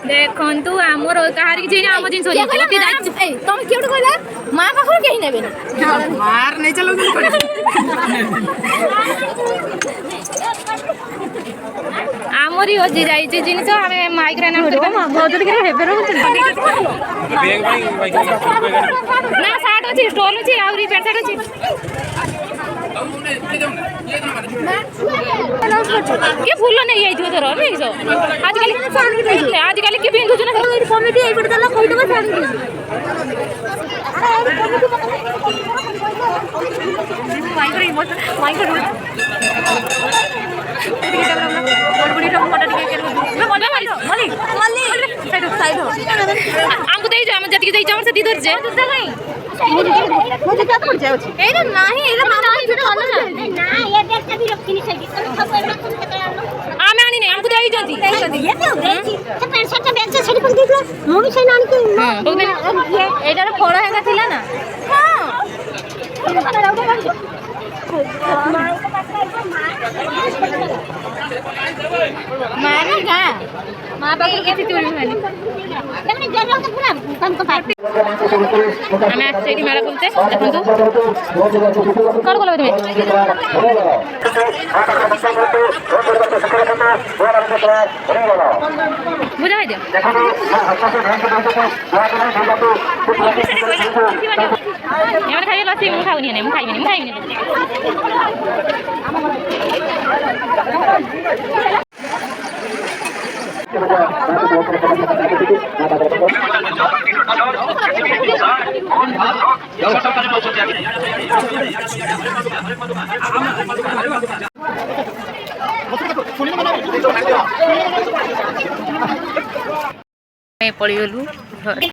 देखु आमर कहार कि आम जिन तुम किए कहला माँ पाखर कहीं ने मार नहीं चलो आमरी हजि जाए जिन आम माइक ना सार्ट अच्छी स्टॉल अच्छी आहरी पैंट सार्ट अच्छी किए फूल नहीं आई तोर नहीं आजकल किए पिंधुच ना कमिटी आमको दे जाओ जति दे जाओ से धर जे मुझे क्या पड़ जाए ए रे नहीं ए मामा वीडियो वाला ना ये देखते भी रखनी चाहिए आमे आनी नहीं हमको दे जल्दी ये तो देची तो पैंट शर्ट बैग से छड़ी पड़ दिला मोनी से नानी के हां ये एटार फळ हेगा थिला ना हां माने का मां बाप के चोरी होनी तमने जरा तो पूरा तुमको पार्टी हमें एक्चुअली मेरा बोलते देखो कर बोलो तुम बुझा दे यार खाई लस्सी मु खाउनी नहीं मु खाइबिनी पड़गलु घर